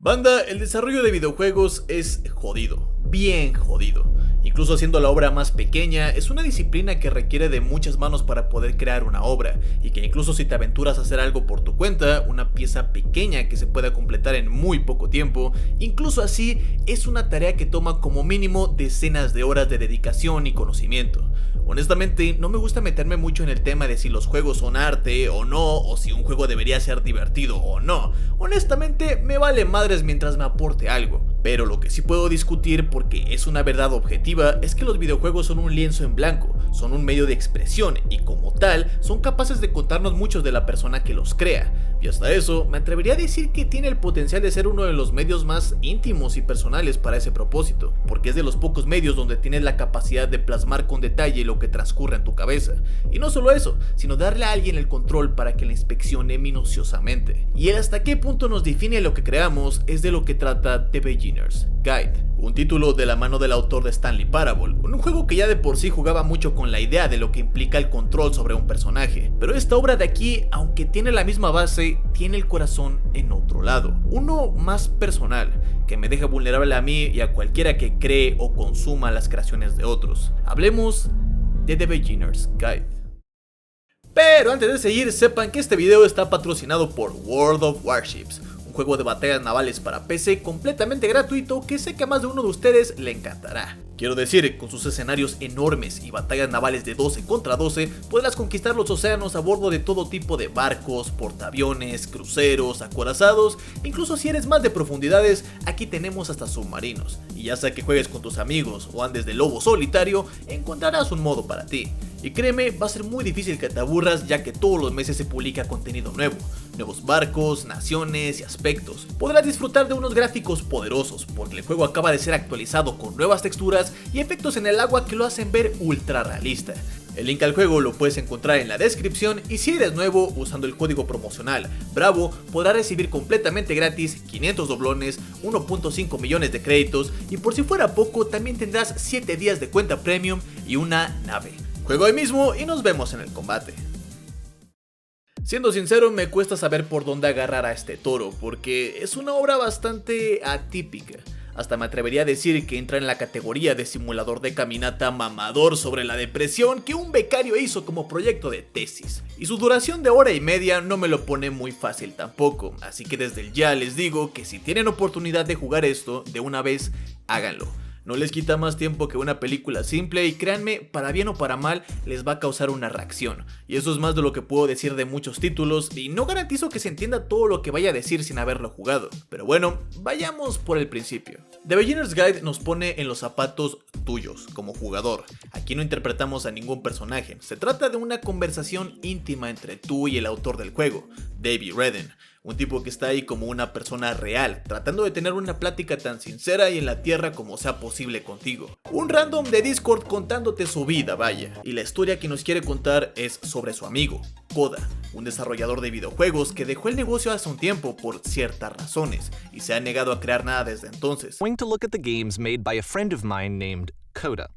Banda, el desarrollo de videojuegos es jodido, bien jodido. Incluso siendo la obra más pequeña, es una disciplina que requiere de muchas manos para poder crear una obra, y que incluso si te aventuras a hacer algo por tu cuenta, una pieza pequeña que se pueda completar en muy poco tiempo, incluso así es una tarea que toma como mínimo decenas de horas de dedicación y conocimiento. Honestamente, no me gusta meterme mucho en el tema de si los juegos son arte o no, o si un juego debería ser divertido o no. Honestamente, me vale madres mientras me aporte algo. Pero lo que sí puedo discutir, porque es una verdad objetiva, es que los videojuegos son un lienzo en blanco, son un medio de expresión y como tal, son capaces de contarnos mucho de la persona que los crea. Y hasta eso, me atrevería a decir que tiene el potencial de ser uno de los medios más íntimos y personales para ese propósito, porque es de los pocos medios donde tienes la capacidad de plasmar con detalle lo que transcurre en tu cabeza. Y no solo eso, sino darle a alguien el control para que la inspeccione minuciosamente. Y el hasta qué punto nos define lo que creamos es de lo que trata The Beginner's Guide, un título de la mano del autor de Stanley Parable, un juego que ya de por sí jugaba mucho con la idea de lo que implica el control sobre un personaje, pero esta obra de aquí, aunque tiene la misma base, tiene el corazón en otro lado, uno más personal, que me deja vulnerable a mí y a cualquiera que cree o consuma las creaciones de otros. Hablemos de The Beginner's Guide. Pero antes de seguir, sepan que este video está patrocinado por World of Warships, un juego de batallas navales para PC completamente gratuito que sé que a más de uno de ustedes le encantará. Quiero decir, con sus escenarios enormes y batallas navales de 12 contra 12, podrás conquistar los océanos a bordo de todo tipo de barcos, portaaviones, cruceros, acorazados, incluso si eres más de profundidades, aquí tenemos hasta submarinos. Y ya sea que juegues con tus amigos o andes de lobo solitario, encontrarás un modo para ti. Y créeme, va a ser muy difícil que te aburras, ya que todos los meses se publica contenido nuevo, nuevos barcos, naciones y aspectos. Podrás disfrutar de unos gráficos poderosos, porque el juego acaba de ser actualizado con nuevas texturas y efectos en el agua que lo hacen ver ultra realista. El link al juego lo puedes encontrar en la descripción, y si eres nuevo, usando el código promocional BRAVO podrás recibir completamente gratis 500 doblones, 1.5 millones de créditos, y por si fuera poco también tendrás 7 días de cuenta premium y una nave. Juega hoy mismo y nos vemos en el combate. Siendo sincero, me cuesta saber por dónde agarrar a este toro, porque es una obra bastante atípica. Hasta me atrevería a decir que entra en la categoría de simulador de caminata mamador sobre la depresión que un becario hizo como proyecto de tesis. Y su duración de hora y media no me lo pone muy fácil tampoco, así que desde el ya les digo que si tienen oportunidad de jugar esto, de una vez háganlo. No les quita más tiempo que una película simple y créanme, para bien o para mal, les va a causar una reacción. Y eso es más de lo que puedo decir de muchos títulos, y no garantizo que se entienda todo lo que vaya a decir sin haberlo jugado. Pero bueno, vayamos por el principio. The Beginner's Guide nos pone en los zapatos tuyos, como jugador. Aquí no interpretamos a ningún personaje, se trata de una conversación íntima entre tú y el autor del juego, David Redden. Un tipo que está ahí como una persona real, tratando de tener una plática tan sincera y en la tierra como sea posible contigo. Un random de Discord contándote su vida, vaya. Y la historia que nos quiere contar es sobre su amigo, Koda, un desarrollador de videojuegos que dejó el negocio hace un tiempo por ciertas razones y se ha negado a crear nada desde entonces. Going to look at the games made by a friend of mine named Koda.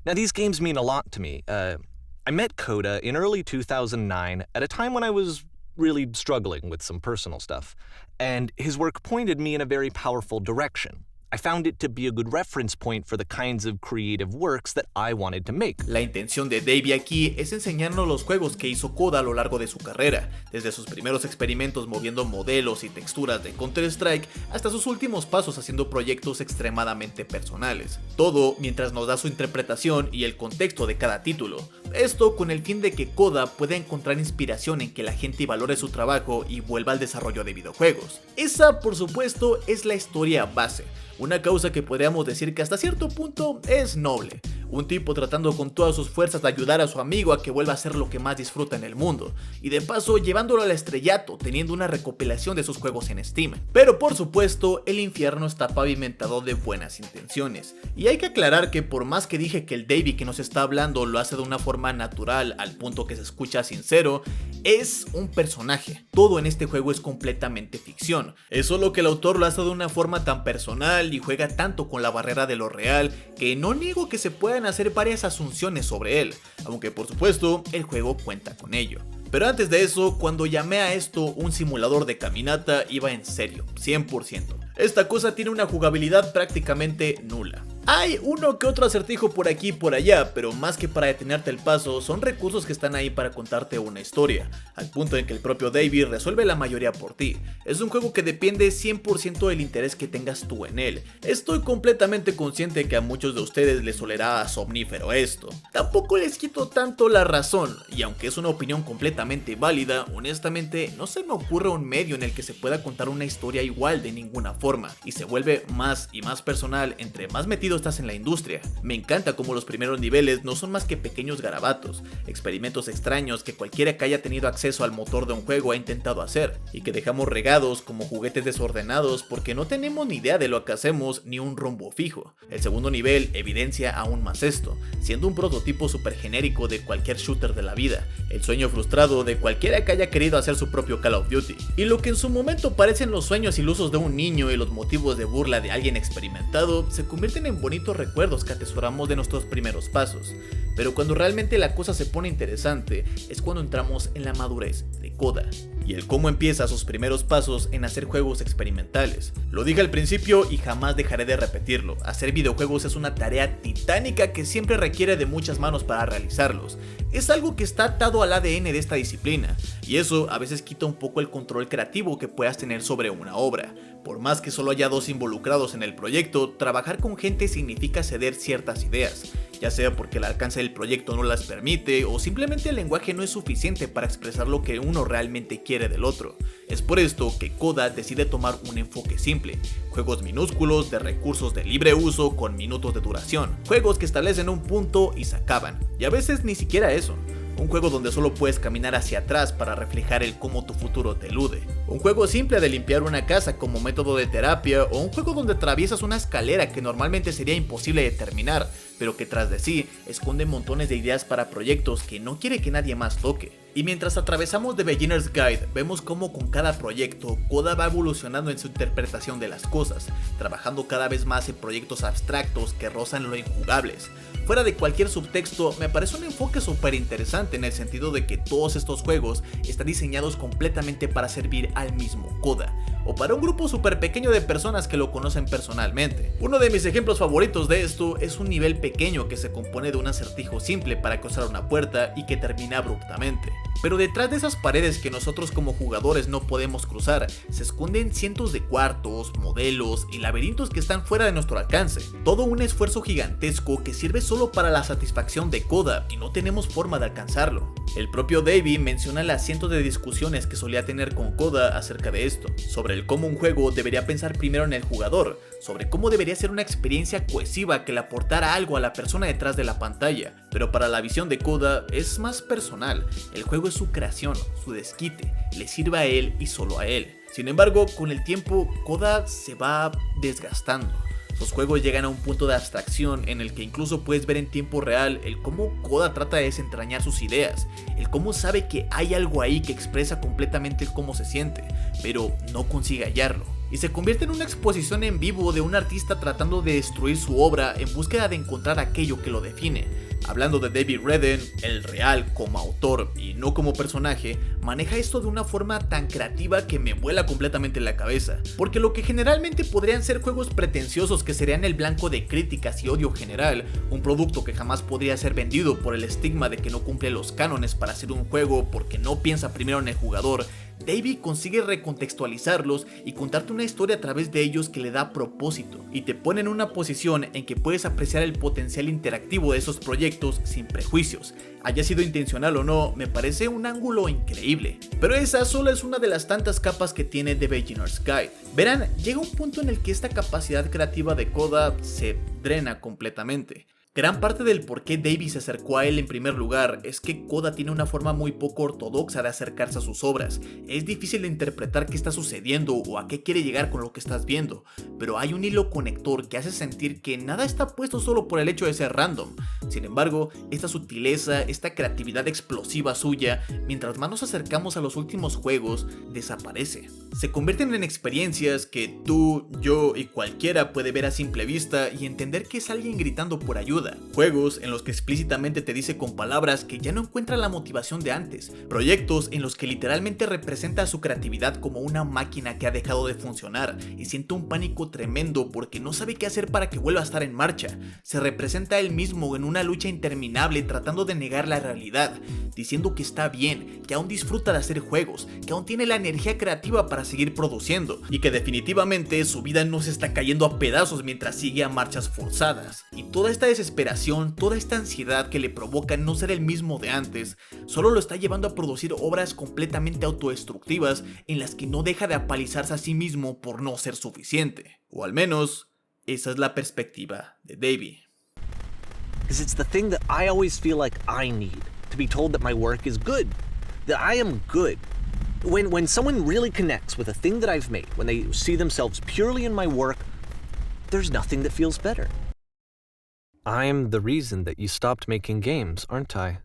Now these games mean a lot to me. I met Koda in early 2009 at a time when I was really struggling with some personal stuff, and his work pointed me in a very powerful direction. I found it to be a good reference point for the kinds of creative works that I wanted to make. La intención de Davey aquí es enseñarnos los juegos que hizo Koda a lo largo de su carrera, desde sus primeros experimentos moviendo modelos y texturas de Counter-Strike hasta sus últimos pasos haciendo proyectos extremadamente personales. Todo mientras nos da su interpretación y el contexto de cada título. Esto con el fin de que Koda pueda encontrar inspiración en que la gente valore su trabajo y vuelva al desarrollo de videojuegos. Esa, por supuesto, es la historia base. Una causa que podríamos decir que hasta cierto punto es noble. Un tipo tratando con todas sus fuerzas de ayudar a su amigo a que vuelva a ser lo que más disfruta en el mundo, y de paso llevándolo al estrellato teniendo una recopilación de sus juegos en Steam. Pero por supuesto, el infierno está pavimentado de buenas intenciones, y hay que aclarar que por más que dije que el Davey que nos está hablando lo hace de una forma natural al punto que se escucha sincero, es un personaje. Todo en este juego es completamente ficción, es solo que el autor lo hace de una forma tan personal y juega tanto con la barrera de lo real que no niego que se puedan hacer varias asunciones sobre él, aunque por supuesto el juego cuenta con ello. Pero antes de eso, cuando llamé a esto un simulador de caminata, iba en serio, 100%. Esta cosa tiene una jugabilidad prácticamente nula. Hay uno que otro acertijo por aquí y por allá, pero más que para detenerte el paso, son recursos que están ahí para contarte una historia, al punto en que el propio David resuelve la mayoría por ti. Es un juego que depende 100% del interés que tengas tú en él. Estoy completamente consciente que a muchos de ustedes les olerá somnífero esto. Tampoco les quito tanto la razón, y aunque es una opinión completamente válida, honestamente no se me ocurre un medio en el que se pueda contar una historia igual de ninguna forma, y se vuelve más y más personal entre más metido estás en la industria. Me encanta como los primeros niveles no son más que pequeños garabatos, experimentos extraños que cualquiera que haya tenido acceso al motor de un juego ha intentado hacer, y que dejamos regados como juguetes desordenados porque no tenemos ni idea de lo que hacemos ni un rumbo fijo. El segundo nivel evidencia aún más esto, siendo un prototipo súper genérico de cualquier shooter de la vida, el sueño frustrado de cualquiera que haya querido hacer su propio Call of Duty. Y lo que en su momento parecen los sueños ilusos de un niño y los motivos de burla de alguien experimentado, se convierten en bonitos recuerdos que atesoramos de nuestros primeros pasos. Pero cuando realmente la cosa se pone interesante es cuando entramos en la madurez de Koda y el cómo empieza sus primeros pasos en hacer juegos experimentales. Lo dije al principio y jamás dejaré de repetirlo: hacer videojuegos es una tarea titánica que siempre requiere de muchas manos para realizarlos. Es algo que está atado al ADN de esta disciplina, y eso a veces quita un poco el control creativo que puedas tener sobre una obra. Por más que solo haya dos involucrados en el proyecto, trabajar con gente significa ceder ciertas ideas, ya sea porque el alcance del proyecto no las permite o simplemente el lenguaje no es suficiente para expresar lo que uno realmente quiere del otro. Es por esto que Koda decide tomar un enfoque simple: juegos minúsculos de recursos de libre uso con minutos de duración, juegos que establecen un punto y se acaban, y a veces ni siquiera eso. Un juego donde solo puedes caminar hacia atrás para reflejar el cómo tu futuro te elude. Un juego simple de limpiar una casa como método de terapia, o un juego donde atraviesas una escalera que normalmente sería imposible de terminar, pero que tras de sí esconde montones de ideas para proyectos que no quiere que nadie más toque. Y mientras atravesamos The Beginner's Guide, vemos cómo con cada proyecto, Koda va evolucionando en su interpretación de las cosas, trabajando cada vez más en proyectos abstractos que rozan lo injugables. Fuera de cualquier subtexto, me parece un enfoque súper interesante en el sentido de que todos estos juegos están diseñados completamente para servir al mismo Koda, o para un grupo súper pequeño de personas que lo conocen personalmente. Uno de mis ejemplos favoritos de esto es un nivel pequeño que se compone de un acertijo simple para cruzar una puerta y que termina abruptamente. Pero detrás de esas paredes que nosotros como jugadores no podemos cruzar, se esconden cientos de cuartos, modelos y laberintos que están fuera de nuestro alcance. Todo un esfuerzo gigantesco que sirve solo para la satisfacción de Koda y no tenemos forma de alcanzarlo. El propio Davey menciona las cientos de discusiones que solía tener con Koda acerca de esto, sobre el cómo un juego debería pensar primero en el jugador, sobre cómo debería ser una experiencia cohesiva que le aportara algo a la persona detrás de la pantalla. Pero para la visión de Koda es más personal. El juego es su creación, su desquite, le sirve a él y solo a él. Sin embargo, con el tiempo, Koda se va desgastando. Sus juegos llegan a un punto de abstracción en el que incluso puedes ver en tiempo real el cómo Koda trata de desentrañar sus ideas, el cómo sabe que hay algo ahí que expresa completamente cómo se siente, pero no consigue hallarlo. Y se convierte en una exposición en vivo de un artista tratando de destruir su obra en búsqueda de encontrar aquello que lo define. Hablando de David Redden, el real como autor y no como personaje, maneja esto de una forma tan creativa que me vuela completamente la cabeza, porque lo que generalmente podrían ser juegos pretenciosos que serían el blanco de críticas y odio general, un producto que jamás podría ser vendido por el estigma de que no cumple los cánones para hacer un juego porque no piensa primero en el jugador, David consigue recontextualizarlos y contarte una historia a través de ellos que le da propósito y te pone en una posición en que puedes apreciar el potencial interactivo de esos proyectos sin prejuicios. Haya sido intencional o no, me parece un ángulo increíble. Pero esa solo es una de las tantas capas que tiene The Beginner's Guide. Verán, llega un punto en el que esta capacidad creativa de Koda se drena completamente. Gran parte del por qué David se acercó a él en primer lugar es que Koda tiene una forma muy poco ortodoxa de acercarse a sus obras. Es difícil de interpretar qué está sucediendo o a qué quiere llegar con lo que estás viendo, pero hay un hilo conector que hace sentir que nada está puesto solo por el hecho de ser random. Sin embargo, esta sutileza, esta creatividad explosiva suya, mientras más nos acercamos a los últimos juegos, desaparece. Se convierten en experiencias que tú, yo y cualquiera puede ver a simple vista y entender que es alguien gritando por ayuda. ayuda, juegos en los que explícitamente te dice con palabras que ya no encuentra la motivación de antes, proyectos en los que literalmente representa su creatividad como una máquina que ha dejado de funcionar y siente un pánico tremendo porque no sabe qué hacer para que vuelva a estar en marcha. Se representa a él mismo en una lucha interminable tratando de negar la realidad, diciendo que está bien, que aún disfruta de hacer juegos, que aún tiene la energía creativa para seguir produciendo y que definitivamente su vida no se está cayendo a pedazos mientras sigue a marchas forzadas. Y toda esta desesperación, toda esta ansiedad que le provoca no ser el mismo de antes, solo lo está llevando a producir obras completamente autodestructivas en las que no deja de apalizarse a sí mismo por no ser suficiente. O al menos, esa es la perspectiva de Davey. Because it's the thing that I always feel like I need, to be told that my work is good, that I am good. When someone really connects with a thing that I've made, when they see themselves purely in my work, there's nothing that feels better. I'm the reason that you stopped making games, aren't I?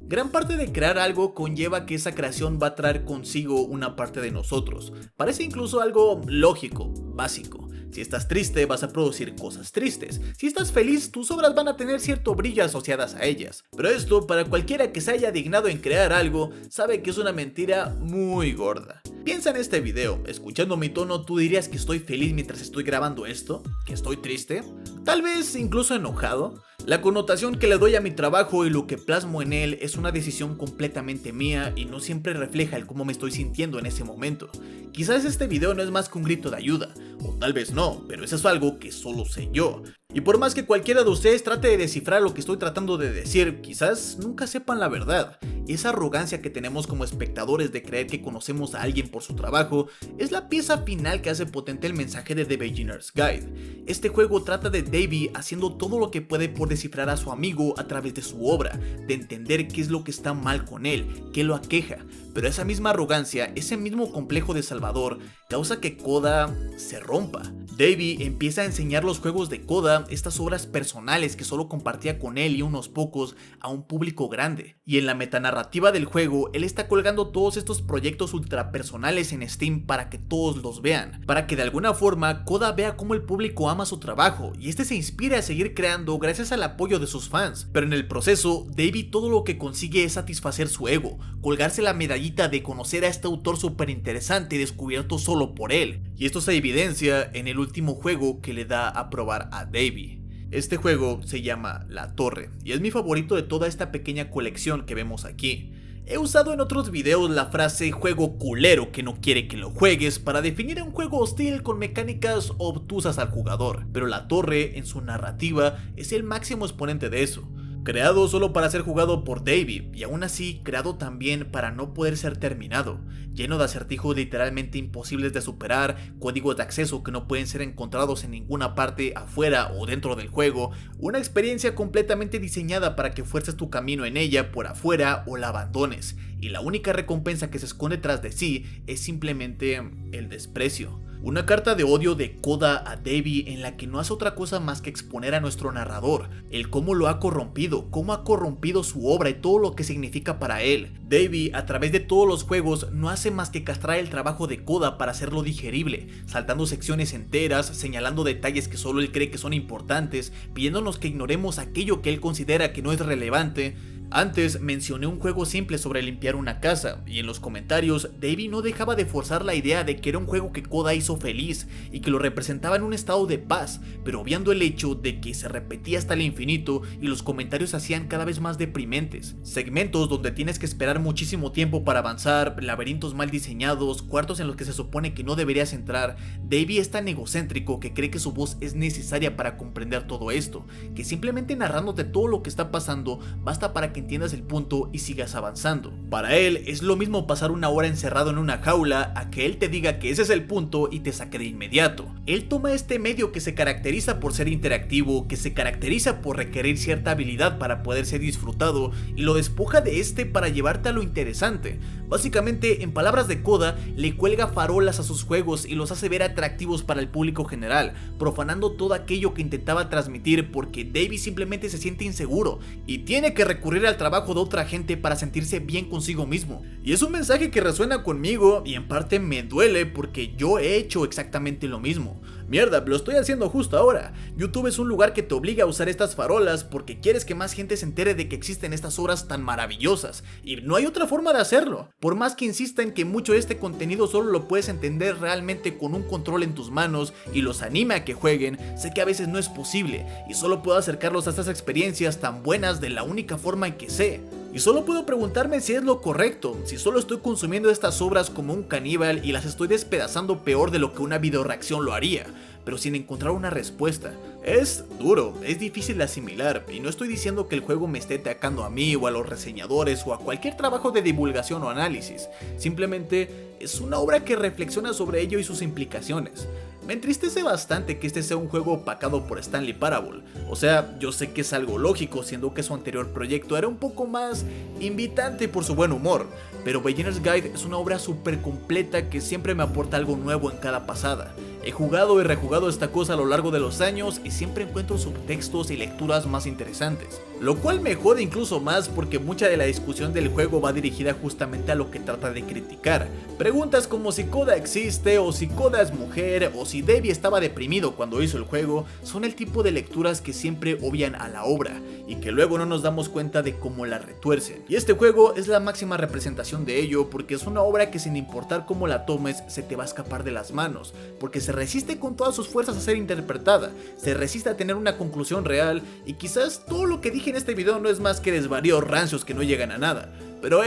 Gran parte de crear algo conlleva que esa creación va a traer consigo una parte de nosotros. Parece incluso algo lógico, básico. Si estás triste, vas a producir cosas tristes. Si estás feliz, tus obras van a tener cierto brillo asociadas a ellas. Pero esto, para cualquiera que se haya dignado en crear algo, sabe que es una mentira muy gorda. Piensa en este video, escuchando mi tono, ¿tú dirías que estoy feliz mientras estoy grabando esto? ¿Que estoy triste? Tal vez incluso enojado. La connotación que le doy a mi trabajo y lo que plasmo en él es una decisión completamente mía y no siempre refleja el cómo me estoy sintiendo en ese momento. Quizás este video no es más que un grito de ayuda, o tal vez no, pero eso es algo que solo sé yo. Y por más que cualquiera de ustedes trate de descifrar lo que estoy tratando de decir, quizás nunca sepan la verdad. Esa arrogancia que tenemos como espectadores de creer que conocemos a alguien por su trabajo es la pieza final que hace potente el mensaje de The Beginner's Guide. Este juego trata de Davey haciendo todo lo que puede por descifrar a su amigo a través de su obra, de entender qué es lo que está mal con él, qué lo aqueja. Pero esa misma arrogancia, ese mismo complejo de Salvador, causa que Coda se rompa. Davey empieza a enseñar los juegos de Coda, estas obras personales que solo compartía con él y unos pocos, a un público grande. Y en la metanarrativa del juego, él está colgando todos estos proyectos ultra personales en Steam para que todos los vean, para que de alguna forma Coda vea cómo el público ama su trabajo y este se inspire a seguir creando gracias al apoyo de sus fans. Pero en el proceso, Davey todo lo que consigue es satisfacer su ego, colgarse la medallita de conocer a este autor súper interesante descubierto solo por él. Y esto se evidencia en el último juego que le da a probar a Davey. Este juego se llama La Torre y es mi favorito de toda esta pequeña colección que vemos aquí. He usado en otros videos la frase juego culero que no quiere que lo juegues para definir un juego hostil con mecánicas obtusas al jugador, pero La Torre en su narrativa es el máximo exponente de eso. Creado solo para ser jugado por Davey y aún así creado también para no poder ser terminado, lleno de acertijos literalmente imposibles de superar, códigos de acceso que no pueden ser encontrados en ninguna parte afuera o dentro del juego, una experiencia completamente diseñada para que fuerces tu camino en ella por afuera o la abandones, y la única recompensa que se esconde tras de sí es simplemente el desprecio. Una carta de odio de Coda a Davey en la que no hace otra cosa más que exponer a nuestro narrador, el cómo lo ha corrompido, cómo ha corrompido su obra y todo lo que significa para él. Davey, a través de todos los juegos, no hace más que castrar el trabajo de Coda para hacerlo digerible, saltando secciones enteras, señalando detalles que solo él cree que son importantes, pidiéndonos que ignoremos aquello que él considera que no es relevante. Antes mencioné un juego simple sobre limpiar una casa, y en los comentarios Davey no dejaba de forzar la idea de que era un juego que Coda hizo feliz y que lo representaba en un estado de paz, pero obviando el hecho de que se repetía hasta el infinito y los comentarios se hacían cada vez más deprimentes. Segmentos donde tienes que esperar muchísimo tiempo para avanzar, laberintos mal diseñados, cuartos en los que se supone que no deberías entrar. Davey es tan egocéntrico que cree que su voz es necesaria para comprender todo esto, que simplemente narrándote todo lo que está pasando basta para que entiendas el punto y sigas avanzando. Para él es lo mismo pasar una hora encerrado en una jaula a que él te diga que ese es el punto y te saque de inmediato. Él toma este medio que se caracteriza por ser interactivo, que se caracteriza por requerir cierta habilidad para poder ser disfrutado, y lo despoja de este para llevarte a lo interesante. Básicamente, en palabras de Coda, le cuelga farolas a sus juegos y los hace ver atractivos para el público general, profanando todo aquello que intentaba transmitir porque Davey simplemente se siente inseguro y tiene que recurrir al trabajo de otra gente para sentirse bien consigo mismo. Y es un mensaje que resuena conmigo y en parte me duele porque yo he hecho exactamente lo mismo. Mierda, lo estoy haciendo justo ahora. YouTube es un lugar que te obliga a usar estas farolas porque quieres que más gente se entere de que existen estas obras tan maravillosas. Y no hay otra forma de hacerlo. Por más que insista en que mucho de este contenido solo lo puedes entender realmente con un control en tus manos y los anime a que jueguen, sé que a veces no es posible y solo puedo acercarlos a estas experiencias tan buenas de la única forma en que sé. Y solo puedo preguntarme si es lo correcto, si solo estoy consumiendo estas obras como un caníbal y las estoy despedazando peor de lo que una videoreacción lo haría, pero sin encontrar una respuesta. Es duro, es difícil de asimilar, y no estoy diciendo que el juego me esté atacando a mí o a los reseñadores o a cualquier trabajo de divulgación o análisis, simplemente es una obra que reflexiona sobre ello y sus implicaciones. Me entristece bastante que este sea un juego opacado por Stanley Parable. O sea, yo sé que es algo lógico, siendo que su anterior proyecto era un poco más invitante por su buen humor, pero Beginner's Guide es una obra súper completa que siempre me aporta algo nuevo en cada pasada. He jugado y rejugado esta cosa a lo largo de los años y siempre encuentro subtextos y lecturas más interesantes, lo cual me jode incluso más porque mucha de la discusión del juego va dirigida justamente a lo que trata de criticar. Preguntas como si Coda existe, o si Coda es mujer, o si Debbie estaba deprimido cuando hizo el juego, son el tipo de lecturas que siempre obvian a la obra y que luego no nos damos cuenta de cómo la retuercen. Y este juego es la máxima representación de ello porque es una obra que sin importar cómo la tomes se te va a escapar de las manos, porque se resiste con todas sus fuerzas a ser interpretada, se resiste a tener una conclusión real y quizás todo lo que dije en este video no es más que desvaríos rancios que no llegan a nada, pero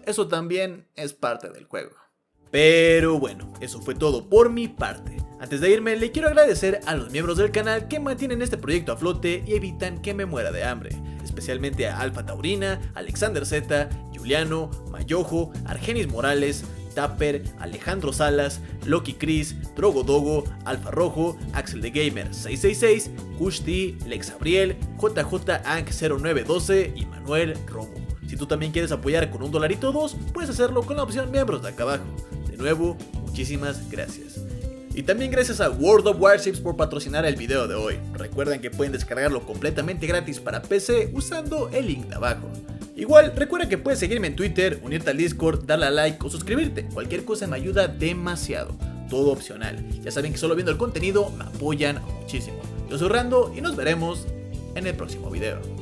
eso también es parte del juego. Pero bueno, eso fue todo por mi parte. Antes de irme, le quiero agradecer a los miembros del canal que mantienen este proyecto a flote y evitan que me muera de hambre, especialmente a Alfa Taurina, Alexander Z, Juliano, Mayojo, Argenis Morales, Tapper, Alejandro Salas, Loki Chris, Drogodogo, Alfa Rojo, Axel the Gamer 666, Kushti, Lex Abriel, JJ Ank 0912 y Manuel Romo. Si tú también quieres apoyar con $1 o 2, puedes hacerlo con la opción miembros de acá abajo. De nuevo, muchísimas gracias. Y también gracias a World of Warships por patrocinar el video de hoy. Recuerden que pueden descargarlo completamente gratis para PC usando el link de abajo. Igual, recuerda que puedes seguirme en Twitter, unirte al Discord, darle a like o suscribirte. Cualquier cosa me ayuda demasiado. Todo opcional. Ya saben que solo viendo el contenido me apoyan muchísimo. Yo soy Rando y nos veremos en el próximo video.